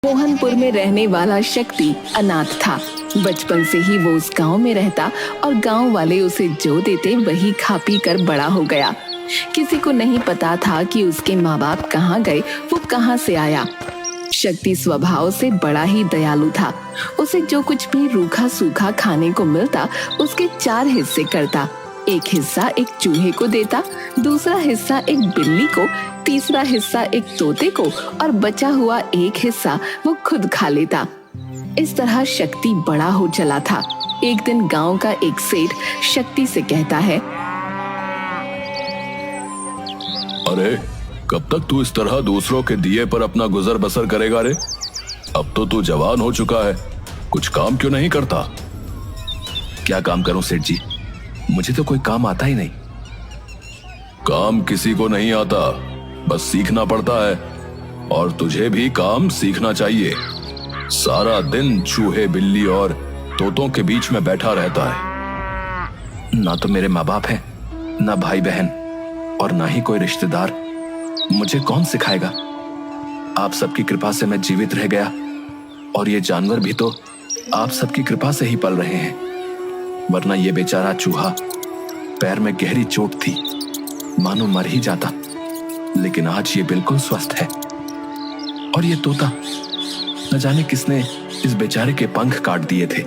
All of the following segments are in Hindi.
मोहनपुर में रहने वाला शक्ति अनाथ था। बचपन से ही वो उस गांव में रहता और गांव वाले उसे जो देते वही खा पी कर बड़ा हो गया। किसी को नहीं पता था कि उसके माँ बाप कहाँ गए, वो कहाँ से आया। शक्ति स्वभाव से बड़ा ही दयालु था। उसे जो कुछ भी रूखा सूखा खाने को मिलता उसके 4 हिस्से करता। एक हिस्सा एक चूहे को देता, दूसरा हिस्सा एक बिल्ली को, तीसरा हिस्सा एक तोते को और बचा हुआ एक हिस्सा वो खुद खा लेता। इस तरह शक्ति बड़ा हो चला था। एक दिन गांव का एक सेठ शक्ति से कहता है, अरे कब तक तू इस तरह दूसरों के दिए पर अपना गुजर बसर करेगा रे? अब तो तू जवान हो चुका है, कुछ काम क्यों नहीं करता? क्या काम करूं सेठ जी, मुझे तो कोई काम आता ही नहीं। काम किसी को नहीं आता, बस सीखना पड़ता है। और तुझे भी काम सीखना चाहिए। सारा दिन चूहे बिल्ली और तोतों के बीच में बैठा रहता है। ना तो मेरे माँ बाप हैं, ना भाई बहन और ना ही कोई रिश्तेदार। मुझे कौन सिखाएगा? आप सबकी कृपा से मैं जीवित रह गया और ये जानवर भी तो आप सबकी कृपा से ही पल रहे हैं। वरना ये बेचारा चूहा, पैर में गहरी चोट थी, मानो मर ही जाता। लेकिन आज ये बिल्कुल स्वस्थ है। और ये तोता, न जाने किसने इस बेचारे के पंख काट दिए थे,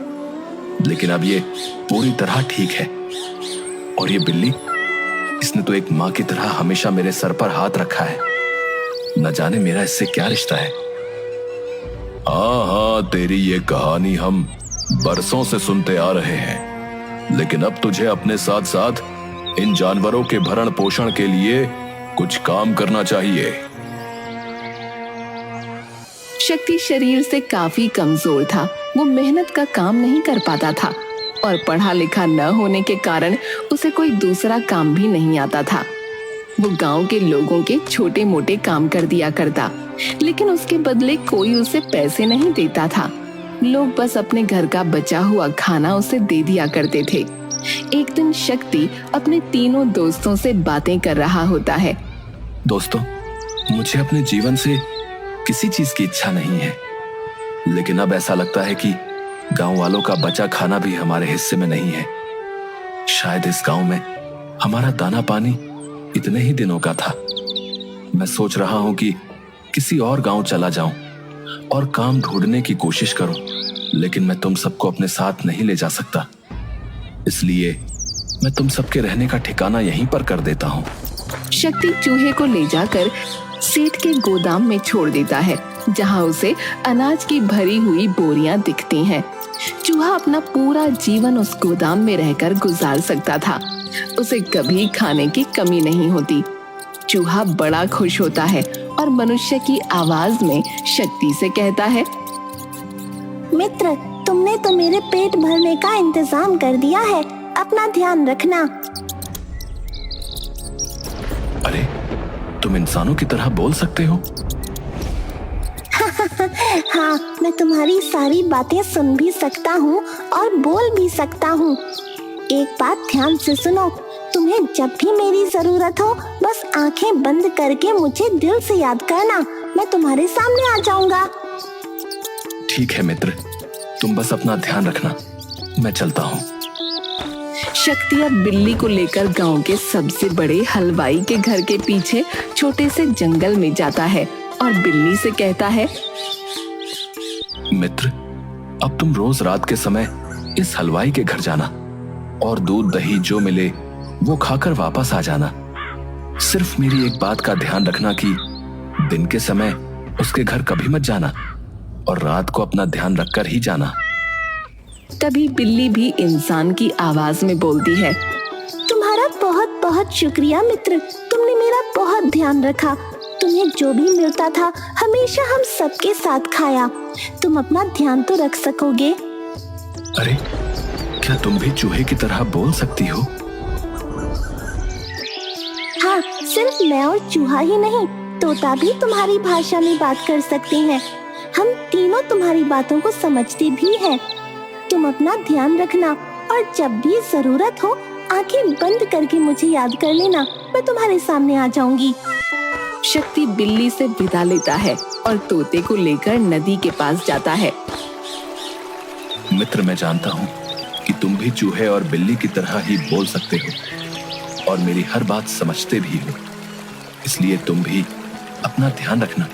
लेकिन अब ये पूरी तरह ठीक है। और ये बिल्ली, इसने तो एक माँ की तरह हमेशा मेरे सर पर हाथ रखा है। न जाने मेरा इससे क्या रिश्ता है। हाँ, तेरी ये कहानी हम बरसों से सुनते आ रहे हैं, लेकिन अब तुझे अपने साथ साथ इन जानवरों के भरण पोषण के लिए कुछ काम करना चाहिए। शक्ति शरीर से काफी कमजोर था। वो मेहनत का काम नहीं कर पाता था और पढ़ा लिखा न होने के कारण उसे कोई दूसरा काम भी नहीं आता था। वो गांव के लोगों के छोटे मोटे काम कर दिया करता, लेकिन उसके बदले कोई उसे पैसे नहीं देता था। लोग बस अपने घर का बचा हुआ खाना उसे दे दिया करते थे। एक दिन शक्ति अपने तीनों दोस्तों से बातें कर रहा होता है। दोस्तों, मुझे अपने जीवन से किसी चीज की इच्छा नहीं है, लेकिन अब ऐसा लगता है कि गांव वालों का बचा खाना भी हमारे हिस्से में नहीं है। शायद इस गांव में हमारा दाना पानी इतने ही दिनों का था। मैं सोच रहा हूं कि किसी और गांव चला जाऊं और काम ढूंढने की कोशिश करूं, लेकिन मैं तुम सबको अपने साथ नहीं ले जा सकता। इसलिए मैं तुम सबके रहने का ठिकाना यहीं पर कर देता हूं। शक्ति चूहे को ले जाकर सेठ के गोदाम में छोड़ देता है, जहां उसे अनाज की भरी हुई बोरियां दिखती हैं। चूहा अपना पूरा जीवन उस गोदाम में रहकर गुजार सकता था। उसे कभी खाने की कमी नहीं होती। चूहा बड़ा खुश होता है और मनुष्य की आवाज में शक्ति से कहता है, मित्र, तुमने तो मेरे पेट भरने का इंतजाम कर दिया है, अपना ध्यान रखना। अरे, तुम इंसानों की तरह बोल सकते हो? हाँ, मैं तुम्हारी सारी बातें सुन भी सकता हूँ और बोल भी सकता हूँ। एक बात ध्यान से सुनो, तुम्हें जब भी मेरी जरूरत हो बस आंखें बंद करके मुझे दिल से याद करना, मैं तुम्हारे सामने आ जाऊंगा। ठीक है मित्र, तुम बस अपना ध्यान रखना, मैं चलता हूँ। शक्ति अब बिल्ली को लेकर गांव के सबसे बड़े हलवाई के घर के पीछे छोटे से जंगल में जाता है और बिल्ली से कहता है, मित्र, अब तुम रोज रात के समय इस हलवाई के घर जाना और दूध दही जो मिले वो खाकर वापस आ जाना। सिर्फ मेरी एक बात का ध्यान रखना कि दिन के समय उसके घर कभी मत जाना और रात को अपना ध्यान रखकर ही जाना। तभी बिल्ली भी इंसान की आवाज में बोलती है, तुम्हारा बहुत बहुत शुक्रिया मित्र, तुमने मेरा बहुत ध्यान रखा। तुम्हें जो भी मिलता था हमेशा हम सबके साथ खाया। तुम अपना ध्यान तो रख सकोगे। अरे, क्या तुम भी चूहे की तरह बोल सकती हो? हाँ, सिर्फ मैं और चूहा ही नहीं, तोता भी तुम्हारी भाषा में बात कर सकते हैं। हम तीनों तुम्हारी बातों को समझते भी हैं। तुम अपना ध्यान रखना और जब भी जरूरत हो आंखें बंद करके मुझे याद कर लेना, मैं तुम्हारे सामने आ जाऊंगी। शक्ति बिल्ली से विदा लेता है और तोते को लेकर नदी के पास जाता है। मित्र, मैं जानता हूँ कि तुम भी चूहे और बिल्ली की तरह ही बोल सकते हो और मेरी हर बात समझते भी हो, इसलिए तुम भी अपना ध्यान रखना,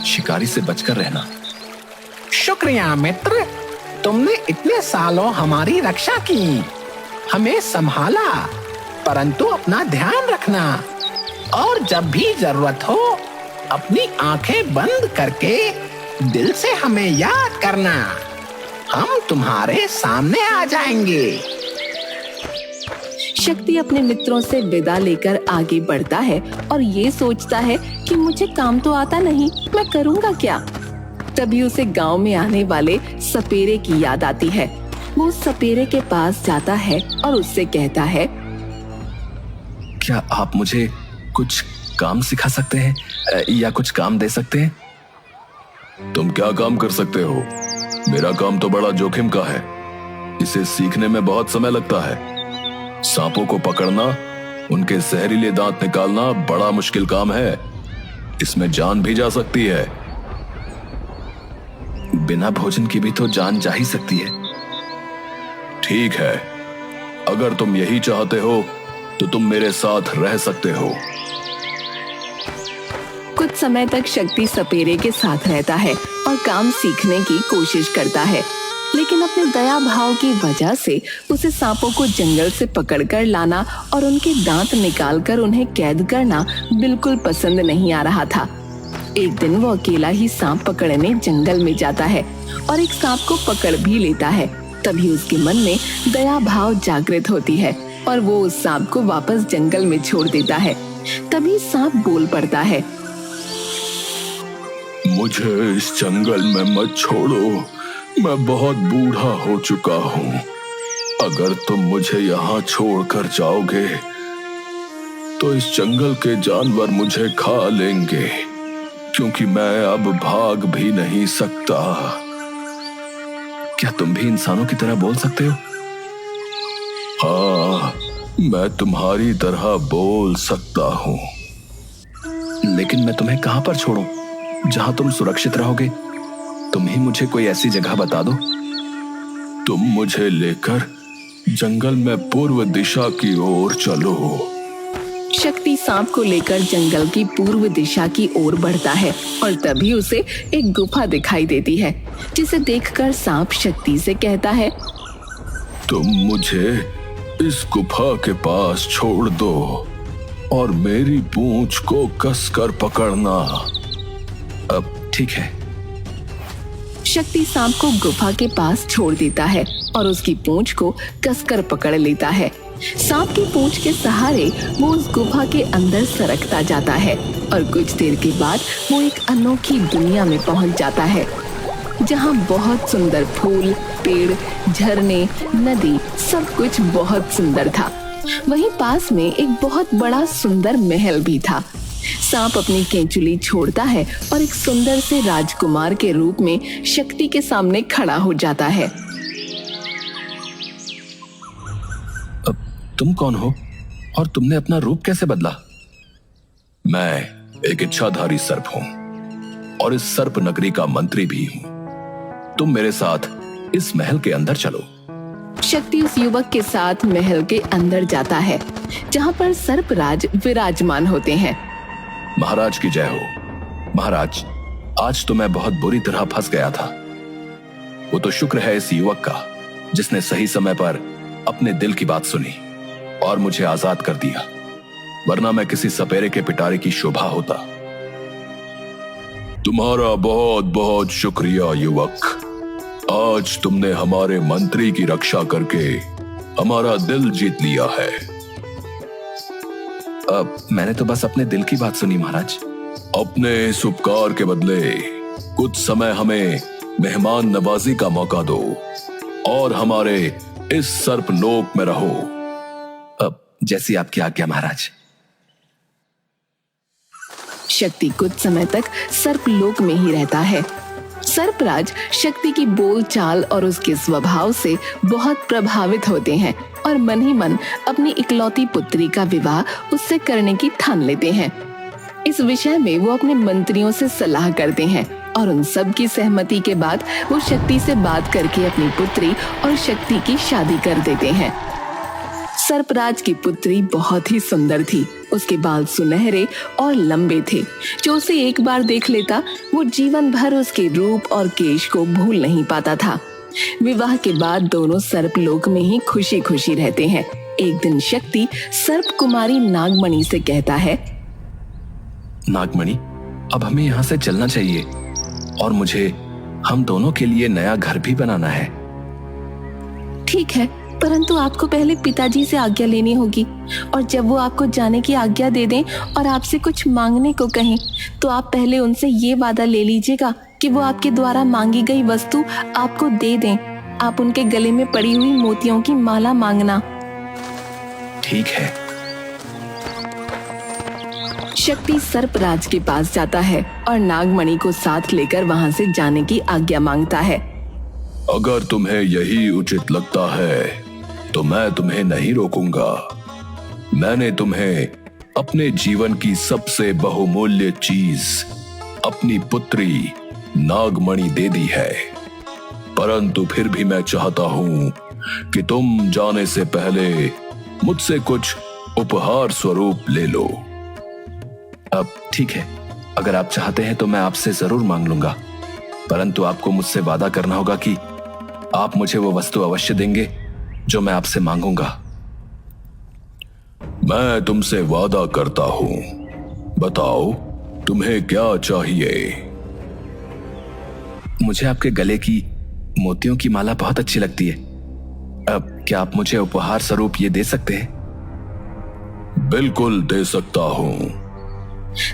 शिकारी से बचकर रहना। शुक्रिया मित्र, तुमने इतने सालों हमारी रक्षा की, हमें संभाला, परंतु अपना ध्यान रखना और जब भी जरूरत हो अपनी आंखें बंद करके दिल से हमें याद करना, हम तुम्हारे सामने आ जाएंगे। शक्ति अपने मित्रों से विदा लेकर आगे बढ़ता है और ये सोचता है कि मुझे काम तो आता नहीं, मैं करूँगा क्या। तभी उसे गांव में आने वाले सपेरे की याद आती है। वो सपेरे के पास जाता है और उससे कहता है, क्या आप मुझे कुछ काम सिखा सकते हैं या कुछ काम दे सकते हैं? तुम क्या काम कर सकते हो? मेरा काम तो बड़ा जोखिम का है, इसे सीखने में बहुत समय लगता है। सांपों को पकड़ना, उनके जहरीले दांत निकालना बड़ा मुश्किल काम है, इसमें जान भी जा सकती है। बिना भोजन की भी तो जान जा ही सकती है। ठीक है, अगर तुम यही चाहते हो तो तुम मेरे साथ रह सकते हो। कुछ समय तक शक्ति सपेरे के साथ रहता है और काम सीखने की कोशिश करता है, लेकिन अपने दया भाव की वजह से उसे सांपों को जंगल से पकड़कर लाना और उनके दांत निकालकर उन्हें कैद करना बिल्कुल पसंद नहीं आ रहा था। एक दिन वो अकेला ही सांप पकड़ने जंगल में जाता है और एक सांप को पकड़ भी लेता है। तभी उसके मन में दया भाव जागृत होती है और वो उस सांप को वापस जंगल में छोड़ देता है। तभी सांप बोल पड़ता है, मुझे इस जंगल में मत छोड़ो, मैं बहुत बूढ़ा हो चुका हूँ। अगर तुम मुझे यहाँ छोड़कर जाओगे तो इस जंगल के जानवर मुझे खा लेंगे, क्योंकि मैं अब भाग भी नहीं सकता। क्या तुम भी इंसानों की तरह बोल सकते हो? हाँ, मैं तुम्हारी तरह बोल सकता हूँ। लेकिन मैं तुम्हें कहां पर छोड़ूं जहां तुम सुरक्षित रहोगे? तुम ही मुझे कोई ऐसी जगह बता दो। तुम मुझे लेकर जंगल में पूर्व दिशा की ओर चलो। शक्ति सांप को लेकर जंगल की पूर्व दिशा की ओर बढ़ता है और तभी उसे एक गुफा दिखाई देती है, जिसे देखकर सांप शक्ति से कहता है, तुम मुझे इस गुफा के पास छोड़ दो और मेरी पूंछ को कसकर पकड़ना। अब ठीक है। शक्ति सांप को गुफा के पास छोड़ देता है और उसकी पूंछ को कसकर पकड़ लेता है। सांप की पूंछ के सहारे वो उस गुफा के अंदर सरकता जाता है और कुछ देर के बाद वो एक अनोखी दुनिया में पहुंच जाता है, जहां बहुत सुंदर फूल, पेड़, झरने, नदी, सब कुछ बहुत सुंदर था। वहीं पास में एक बहुत बड़ा सुंदर महल भी था। सांप अपनी केंचुली छोड़ता है और एक सुंदर से राजकुमार के रूप में शक्ति के सामने खड़ा हो जाता है। अब तुम कौन हो और तुमने अपना रूप कैसे बदला? मैं एक इच्छाधारी सर्प हूँ और इस सर्प नगरी का मंत्री भी हूँ। तुम मेरे साथ इस महल के अंदर चलो। शक्ति उस युवक के साथ महल के अंदर जाता है, जहाँ पर सर्पराज विराजमान होते हैं। महाराज की जय हो। महाराज, आज तो मैं बहुत बुरी तरह फंस गया था। वो तो शुक्र है इस युवक का, जिसने सही समय पर अपने दिल की बात सुनी और मुझे आजाद कर दिया, वरना मैं किसी सपेरे के पिटारे की शोभा होता। तुम्हारा बहुत बहुत शुक्रिया युवक। आज तुमने हमारे मंत्री की रक्षा करके हमारा दिल जीत लिया है। मैंने तो बस अपने दिल की बात सुनी महाराज। अपने इस उपकार के बदले कुछ समय हमें मेहमान नवाजी का मौका दो और हमारे इस सर्प लोक में रहो। अब जैसी आपकी आज्ञा महाराज। शक्ति कुछ समय तक सर्प लोक में ही रहता है। सर्पराज शक्ति की बोल चाल और उसके स्वभाव से बहुत प्रभावित होते हैं और मन ही मन अपनी इकलौती पुत्री का विवाह उससे करने की ठान लेते हैं। इस विषय में वो अपने मंत्रियों से सलाह करते हैं और उन सब की सहमति के बाद वो शक्ति से बात करके अपनी पुत्री और शक्ति की शादी कर देते हैं। सर्पराज की पुत्री बहुत ही सुंदर थी। उसके बाल सुनहरे और लंबे थे। जो उसे एक बार देख लेता वो जीवन भर उसके रूप और केश को भूल नहीं पाता था। विवाह के बाद दोनों सर्पलोक में ही खुशी खुशी रहते हैं। एक दिन शक्ति सर्प कुमारी नागमणि से कहता है, नागमणि, अब हमें यहाँ से चलना चाहिए और मुझे हम दोनों के लिए नया घर भी बनाना है। ठीक है, परंतु आपको पहले पिताजी से आज्ञा लेनी होगी और जब वो आपको जाने की आज्ञा दे दें और आपसे कुछ मांगने को कहें तो आप पहले उनसे ये वादा ले लीजिएगा कि वो आपके द्वारा मांगी गई वस्तु आपको दे दें। आप उनके गले में पड़ी हुई मोतियों की माला मांगना। ठीक है। शक्ति सर्पराज के पास जाता है और नागमणि को साथ लेकर वहां से जाने की आज्ञा मांगता है। अगर तुम्हें यही उचित लगता है तो मैं तुम्हें नहीं रोकूंगा। मैंने तुम्हें अपने जीवन की सबसे बहुमूल्य चीज, अपनी पुत्री नागमणि दे दी है, परंतु फिर भी मैं चाहता हूं कि तुम जाने से पहले मुझसे कुछ उपहार स्वरूप ले लो। अब ठीक है, अगर आप चाहते हैं तो मैं आपसे जरूर मांग लूंगा, परंतु आपको मुझसे वादा करना होगा कि आप मुझे वो वस्तु अवश्य देंगे जो मैं आपसे मांगूंगा। मैं तुमसे वादा करता हूं। बताओ तुम्हें क्या चाहिए? मुझे आपके गले की मोतियों की माला बहुत अच्छी लगती है। अब क्या आप मुझे उपहार स्वरूप ये दे सकते हैं? बिल्कुल दे सकता हूं।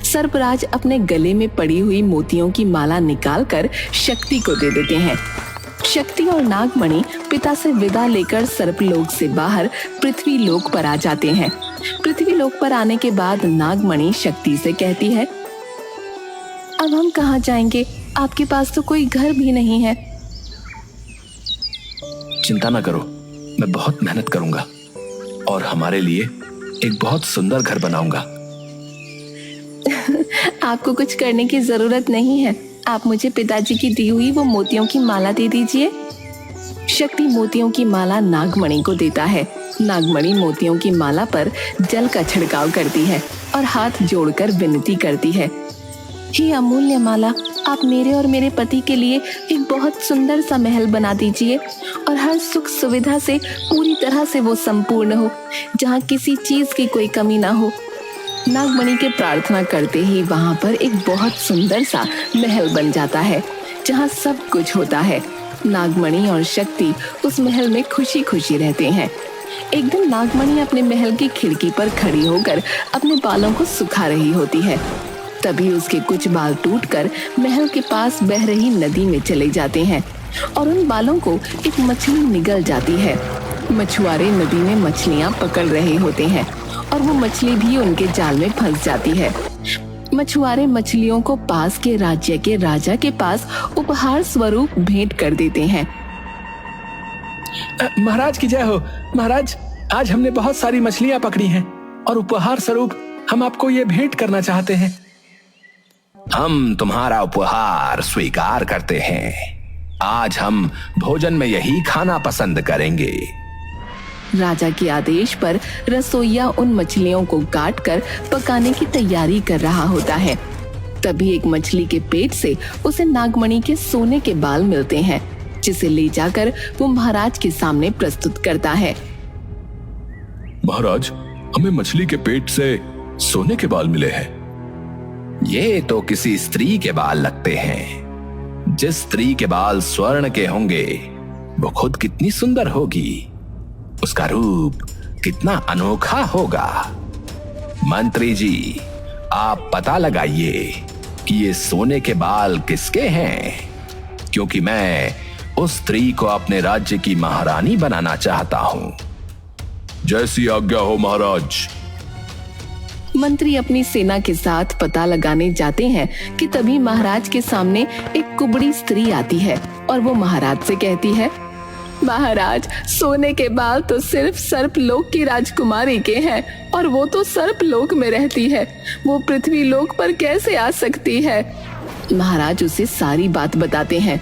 सर्पराज अपने गले में पड़ी हुई मोतियों की माला निकालकर शक्ति को दे देते हैं। शक्ति और नागमणि पिता से विदा लेकर सर्पलोक से बाहर पृथ्वी लोक पर आ जाते हैं। पृथ्वी लोक पर आने के बाद नागमणि शक्ति से कहती है, अब हम कहाँ जाएंगे? आपके पास तो कोई घर भी नहीं है। चिंता ना करो, मैं बहुत मेहनत करूंगा और हमारे लिए एक बहुत सुंदर घर बनाऊंगा। आपको कुछ करने की जरूरत नहीं है। आप मुझे पिताजी की दी हुई वो मोतियों की माला दे दीजिए। शक्ति मोतियों की माला नागमणि को देता है। नागमणि मोतियों की माला पर जल का छिड़काव करती है और हाथ जोड़कर विनती करती है, हे अमूल्य माला, आप मेरे और मेरे पति के लिए एक बहुत सुंदर सा महल बना दीजिए और हर सुख सुविधा से पूरी तरह से वो संपूर्ण हो, जहाँ किसी चीज की कोई कमी ना हो। नागमणि के प्रार्थना करते ही वहां पर एक बहुत सुंदर सा महल बन जाता है, जहाँ सब कुछ होता है। नागमणि और शक्ति उस महल में खुशी खुशी रहते हैं। एक दिन नागमणि अपने महल की खिड़की पर खड़ी होकर अपने बालों को सुखा रही होती है। तभी उसके कुछ बाल टूटकर महल के पास बह रही नदी में चले जाते हैं और उन बालों को एक मछली निगल जाती है। मछुआरे नदी में मछलियां पकड़ रहे होते हैं और वो मछली भी उनके जाल में फंस जाती है। मछुआरे मछलियों को पास के राज्य के राजा के पास उपहार स्वरूप भेंट कर देते हैं। महाराज की जय हो। महाराज, आज हमने बहुत सारी मछलियां पकड़ी हैं और उपहार स्वरूप हम आपको ये भेंट करना चाहते हैं। हम तुम्हारा उपहार स्वीकार करते हैं। आज हम भोजन में यही खाना पसंद करेंगे। राजा के आदेश पर रसोइया उन मछलियों को काटकर पकाने की तैयारी कर रहा होता है। तभी एक मछली के पेट से उसे नागमणि के सोने के बाल मिलते हैं, जिसे ले जाकर वो महाराज के सामने प्रस्तुत करता है। महाराज, हमें मछली के पेट से सोने के बाल मिले हैं। ये तो किसी स्त्री के बाल लगते हैं। जिस स्त्री के बाल स्वर्ण के होंगे वो खुद कितनी सुंदर होगी, उसका रूप कितना अनोखा होगा। मंत्री जी, आप पता लगाइए कि ये सोने के बाल किसके हैं, क्योंकि मैं उस स्त्री को अपने राज्य की महारानी बनाना चाहता हूं। जैसी आज्ञा हो महाराज। मंत्री अपनी सेना के साथ पता लगाने जाते हैं कि तभी महाराज के सामने एक कुबड़ी स्त्री आती है और वो महाराज से कहती है, महाराज, सोने के बाल तो सिर्फ सर्पलोक की राजकुमारी के हैं और वो तो सर्पलोक में रहती है। वो पृथ्वी लोक पर कैसे आ सकती है? महाराज उसे सारी बात बताते हैं।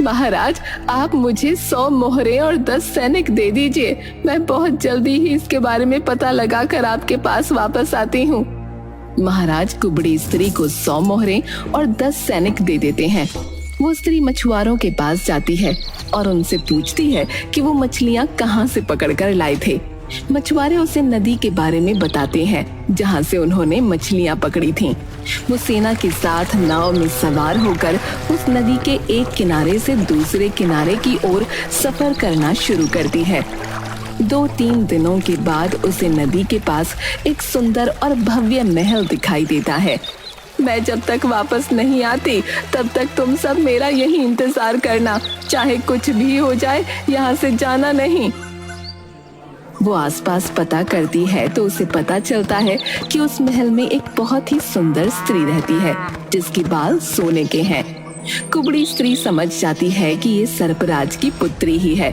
महाराज, आप मुझे 100 मोहरें और 10 सैनिक दे दीजिए। मैं बहुत जल्दी ही इसके बारे में पता लगाकर आपके पास वापस आती हूँ। महाराज कुबड़ी स्त्री को 100 मोहरें और 10 सैनिक दे देते हैं। वो स्त्री मछुआरों के पास जाती है और उनसे पूछती है कि वो मछलियाँ कहाँ से पकड़कर लाए थे। मछुआरे उसे नदी के बारे में बताते हैं जहाँ से उन्होंने मछलियाँ पकड़ी थीं। वो सेना के साथ नाव में सवार होकर उस नदी के एक किनारे से दूसरे किनारे की ओर सफर करना शुरू करती है। 2-3 दिनों के बाद उसे नदी के पास एक सुंदर और भव्य महल दिखाई देता है। मैं जब तक वापस नहीं आती तब तक तुम सब मेरा यही इंतजार करना। चाहे कुछ भी हो जाए, यहाँ से जाना नहीं। वो आसपास पता करती है तो उसे पता चलता है कि उस महल में एक बहुत ही सुंदर स्त्री रहती है जिसके बाल सोने के हैं। कुबड़ी स्त्री समझ जाती है कि ये सर्पराज की पुत्री ही है।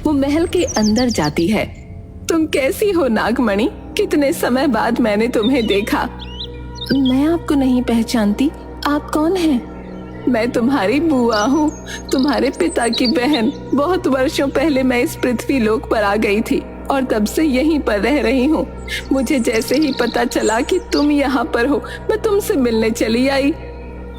वो महल के अंदर जाती है। तुम कैसी हो नागमणि? कितने समय बाद मैंने तुम्हें देखा। मैं आपको नहीं पहचानती। आप कौन हैं? मैं तुम्हारी बुआ हूँ, तुम्हारे पिता की बहन। बहुत वर्षों पहले मैं इस पृथ्वी लोक पर आ गई थी और तब से यहीं पर रह रही हूँ। मुझे जैसे ही पता चला कि तुम यहाँ पर हो, मैं तुमसे मिलने चली आई।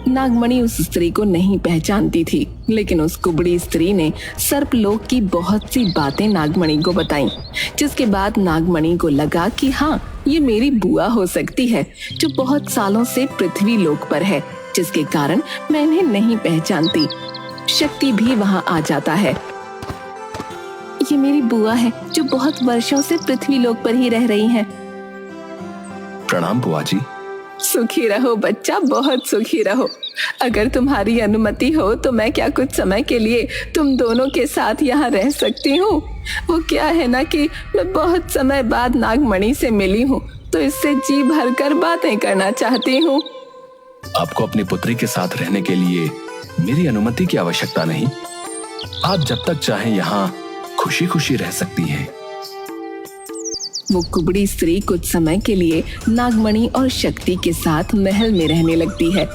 नागमणि उस स्त्री को नहीं पहचानती थी, लेकिन उस कुबड़ी स्त्री ने सर्पलोक की बहुत सी बातें नागमणि को बताईं, जिसके बाद नागमणि को लगा कि हाँ, ये मेरी बुआ हो सकती है जो बहुत सालों से पृथ्वी लोक पर है, जिसके कारण मैं इन्हें नहीं पहचानती। शक्ति भी वहाँ आ जाता है। ये मेरी बुआ है जो बहुत वर्षों से पृथ्वी लोक पर ही रह रही हैं। प्रणाम बुआ जी। सुखी रहो बच्चा, बहुत सुखी रहो। अगर तुम्हारी अनुमति हो तो मैं क्या कुछ समय के लिए तुम दोनों के साथ यहाँ रह सकती हूँ? वो क्या है ना कि मैं बहुत समय बाद नागमणि से मिली हूँ, तो इससे जी भरकर बातें करना चाहती हूँ। आपको अपनी पुत्री के साथ रहने के लिए मेरी अनुमति की आवश्यकता नहीं। आप जब तक चाहें यहाँ खुशी खुशी रह सकती हैं। वो कुबड़ी स्त्री कुछ समय के लिए नागमणि और शक्ति के साथ महल में रहने लगती है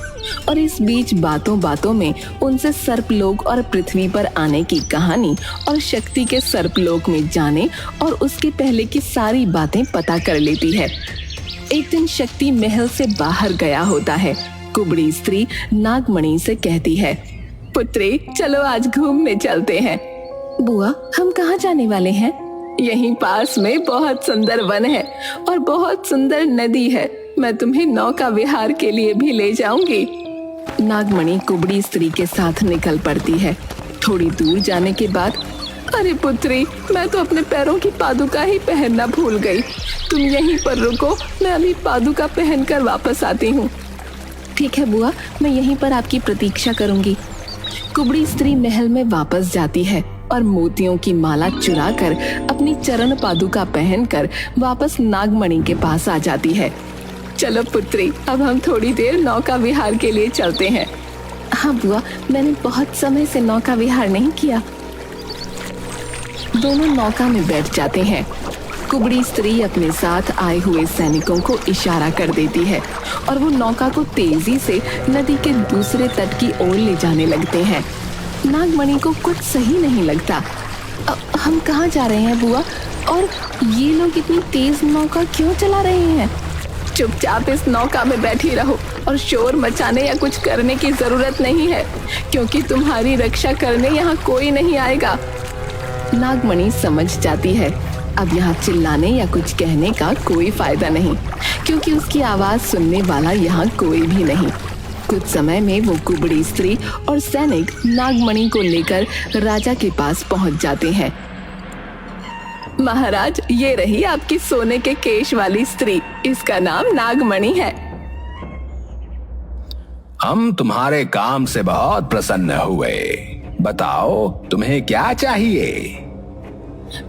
और इस बीच बातों बातों में उनसे सर्पलोक और पृथ्वी पर आने की कहानी और शक्ति के सर्पलोक में जाने और उसके पहले की सारी बातें पता कर लेती है। एक दिन शक्ति महल से बाहर गया होता है। कुबड़ी स्त्री नागमणि से कहती है, पुत्री चलो आज घूमने चलते हैं। बुआ, हम कहाँ जाने वाले हैं? यहीं पास में बहुत सुंदर वन है और बहुत सुंदर नदी है। मैं तुम्हें नौका विहार के लिए भी ले जाऊंगी। नागमणि कुबड़ी स्त्री के साथ निकल पड़ती है। थोड़ी दूर जाने के बाद, अरे पुत्री, मैं तो अपने पैरों की पादुका ही पहनना भूल गई। तुम यहीं पर रुको, मैं अभी पादुका पहनकर वापस आती हूँ। ठीक है बुआ, मैं यहीं पर आपकी प्रतीक्षा करूंगी। कुबड़ी स्त्री महल में वापस जाती है और मोतियों की माला चुराकर अपनी चरण पादुका पहनकर वापस नागमणि के पास आ जाती है। चलो पुत्री, अब हम थोड़ी देर नौका विहार के लिए चलते हैं। हाँ बुआ, मैंने बहुत समय से नौका विहार नहीं किया। दोनों नौका में बैठ जाते हैं। कुबड़ी स्त्री अपने साथ आए हुए सैनिकों को इशारा कर देती है और वो नौका को तेजी से नदी के दूसरे तट की ओर ले जाने लगते हैं। नागमणि को कुछ सही नहीं लगता। हम कहाँ जा रहे हैं बुआ? और ये लोग इतनी तेज नौका क्यों चला रहे हैं? चुपचाप इस नौका में बैठी रहो और शोर मचाने या कुछ करने की जरूरत नहीं है, क्योंकि तुम्हारी रक्षा करने यहाँ कोई नहीं आएगा। नागमणि समझ जाती है अब यहाँ चिल्लाने या कुछ कहने का कोई फायदा नहीं, क्योंकि उसकी आवाज सुनने वाला यहाँ कोई भी नहीं। कुछ समय में वो कुबड़ी स्त्री और सैनिक नागमणि को लेकर राजा के पास पहुंच जाते हैं। महाराज, ये रही आपकी सोने के केश वाली स्त्री। इसका नाम नागमणि है। हम तुम्हारे काम से बहुत प्रसन्न हुए। बताओ तुम्हें क्या चाहिए?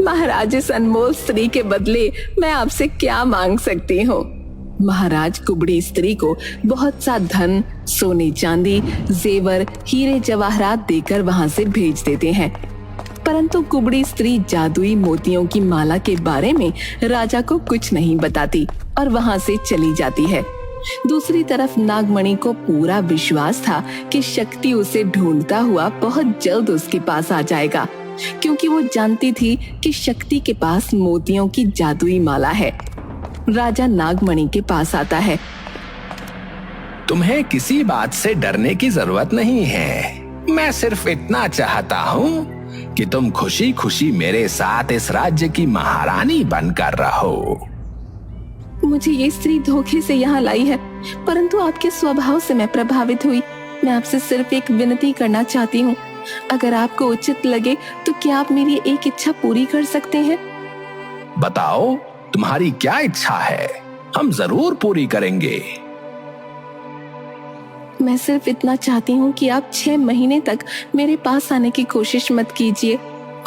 महाराज, इस अनमोल स्त्री के बदले मैं आपसे क्या मांग सकती हूँ? महाराज कुबड़ी स्त्री को बहुत सा धन, सोने चांदी, जेवर, हीरे जवाहरात देकर वहाँ से भेज देते हैं। परंतु कुबड़ी स्त्री जादुई मोतियों की माला के बारे में राजा को कुछ नहीं बताती और वहां से चली जाती है। दूसरी तरफ नागमणि को पूरा विश्वास था कि शक्ति उसे ढूंढता हुआ बहुत जल्द उसके पास आ जाएगा, क्योंकि वो जानती थी कि शक्ति के पास मोतियों की जादुई माला है। राजा नागमणि के पास आता है। तुम्हें किसी बात से डरने की जरूरत नहीं है। मैं सिर्फ इतना चाहता हूँ कि तुम खुशी खुशी मेरे साथ इस राज्य की महारानी बनकर रहो। मुझे ये स्त्री धोखे से यहाँ लाई है, परंतु आपके स्वभाव से मैं प्रभावित हुई। मैं आपसे सिर्फ एक विनती करना चाहती हूँ। अगर आपको उचित लगे तो क्या आप मेरी एक इच्छा पूरी कर सकते हैं? बताओ, तुम्हारी क्या इच्छा है? हम जरूर पूरी करेंगे। मैं सिर्फ इतना चाहती हूँ कि आप 6 महीने तक मेरे पास आने की कोशिश मत कीजिए,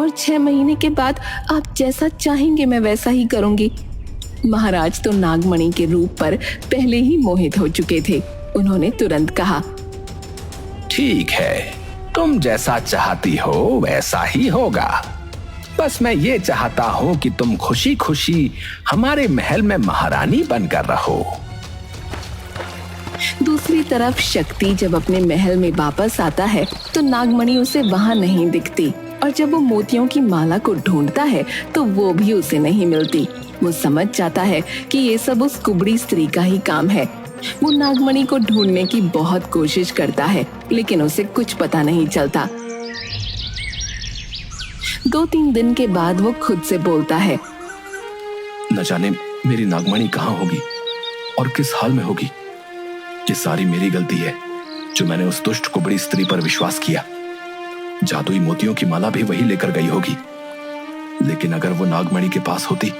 और 6 महीने के बाद आप जैसा चाहेंगे मैं वैसा ही करूंगी। महाराज तो नागमणि के रूप पर पहले ही मोहित हो चुके थे। उन्होंने तुरंत कहा, ठीक है, तुम जैसा चाहती हो वैसा ही होगा। बस मैं ये चाहता हूँ कि तुम खुशी खुशी हमारे महल में महारानी बनकर रहो। दूसरी तरफ शक्ति जब अपने महल में वापस आता है तो नागमणि उसे वहां नहीं दिखती, और जब वो मोतियों की माला को ढूंढता है तो वो भी उसे नहीं मिलती। वो समझ जाता है कि ये सब उस कुबड़ी स्त्री का ही काम है। वो नागमणि को ढूंढने की बहुत कोशिश करता है, लेकिन उसे कुछ पता नहीं चलता। 2-3 दिन के बाद वो खुद से बोलता है, न जाने मेरी नागमणि कहाँ होगी और किस हाल में होगी। ये सारी मेरी गलती है जो मैंने उस दुष्ट कुबड़ी स्त्री पर विश्वास किया। जादुई मोतियों की माला भी वही लेकर गई होगी, लेकिन अगर वो नागमणि के पास होती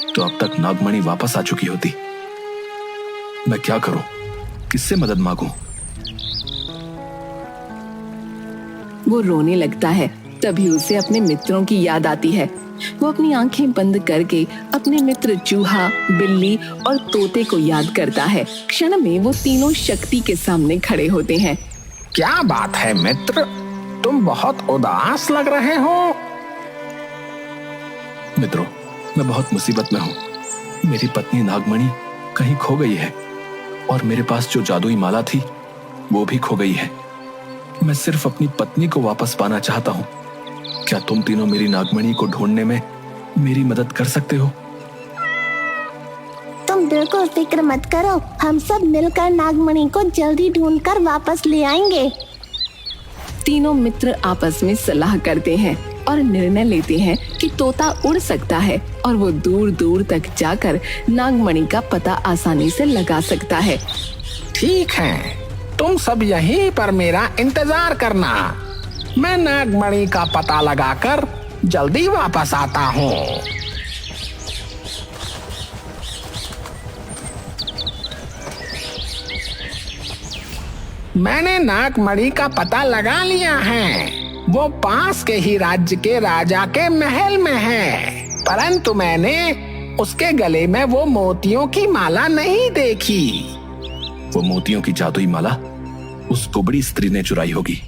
तो अब तक नागमणि वापस आ चुकी होती। मैं क्या करूं? किससे मदद मांगूं? वो रोने लगता है। तभी उसे अपने मित्रों की याद आती है। वो अपनी आंखें बंद करके अपने मित्र चूहा, बिल्ली और तोते को याद करता है। क्षण में वो तीनों शक्ति के सामने खड़े होते हैं। क्या बात है मित्र, तुम बहुत उदास लग रहे हो। मित्रों, मैं बहुत मुसीबत में हूँ। मेरी पत्नी नागमणि कहीं खो गई है और मेरे पास जो जादुई माला थी वो भी खो गई है। मैं सिर्फ अपनी पत्नी को वापस पाना चाहता हूँ। क्या तुम तीनों मेरी नागमणि को ढूंढने में मेरी मदद कर सकते हो? तुम बिल्कुल फिक्र मत करो, हम सब मिलकर नागमणि को जल्दी ढूंढकर वापस ले आएंगे। तीनों मित्र आपस में सलाह करते हैं और निर्णय लेते हैं कि तोता उड़ सकता है और वो दूर दूर तक जाकर नागमणि का पता आसानी से लगा सकता है। ठीक है, तुम सब यहीं पर मेरा इंतजार करना। मैं नागमणि का पता लगाकर जल्दी वापस आता हूँ। मैंने नागमणि का पता लगा लिया है। वो पास के ही राज्य के राजा के महल में है, परंतु मैंने उसके गले में वो मोतियों की माला नहीं देखी। वो मोतियों की जादुई माला उस कुबड़ी स्त्री ने चुराई होगी।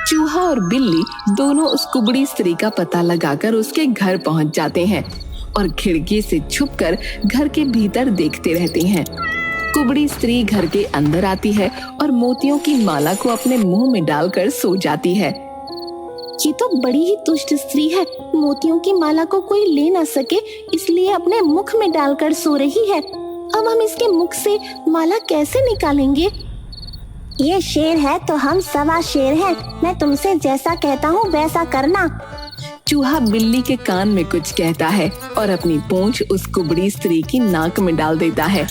चूहा और बिल्ली दोनों उस कुबड़ी स्त्री का पता लगाकर उसके घर पहुंच जाते हैं और खिड़की से छुपकर घर के भीतर देखते रहते हैं। कुबड़ी स्त्री घर के अंदर आती है और मोतियों की माला को अपने मुंह में डालकर सो जाती है। ये तो बड़ी ही दुष्ट स्त्री है। मोतियों की माला को कोई ले न सके इसलिए अपने मुख में डालकर सो रही है। अब हम इसके मुख से माला कैसे निकालेंगे? ये शेर है तो हम सवा शेर हैं। मैं तुमसे जैसा कहता हूँ वैसा करना। चूहा बिल्ली के कान में कुछ कहता है और अपनी पूंछ उस कुबड़ी स्त्री की नाक में डाल देता है,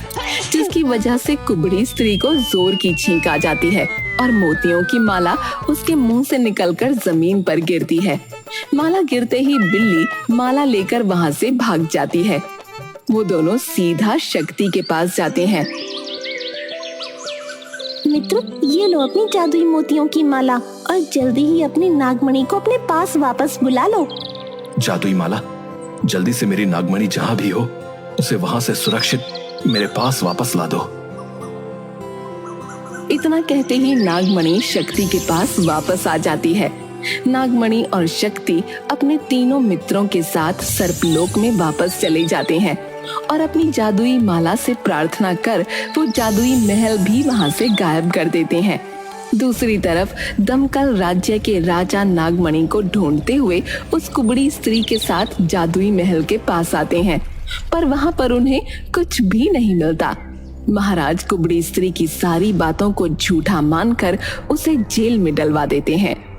जिसकी वजह से कुबड़ी स्त्री को जोर की छींक आ जाती है और मोतियों की माला उसके मुंह से निकलकर जमीन पर गिरती है। माला गिरते ही बिल्ली माला लेकर वहां से भाग जाती है। वो दोनों सीधा शक्ति के पास जाते हैं। मित्र, ये लो अपनी जादुई मोतियों की माला और जल्दी ही अपनी नागमणि को अपने पास वापस बुला लो। जादुई माला, जल्दी से मेरी नागमणि जहाँ भी हो उसे वहां से सुरक्षित मेरे पास वापस ला दो। इतना कहते ही नागमणि शक्ति के पास वापस आ जाती है। नागमणि और शक्ति अपने तीनों मित्रों के साथ सर्पलोक में वापस चले जाते हैं और अपनी जादुई माला से प्रार्थना कर वो जादुई महल भी वहां से गायब कर देते हैं। दूसरी तरफ दमकल राज्य के राजा नागमणि को ढूंढते हुए उस कुबड़ी स्त्री के साथ जादुई महल के पास आते हैं, पर वहां पर उन्हें कुछ भी नहीं मिलता। महाराज कुबड़ी स्त्री की सारी बातों को झूठा मानकर उसे जेल में डलवा देते हैं।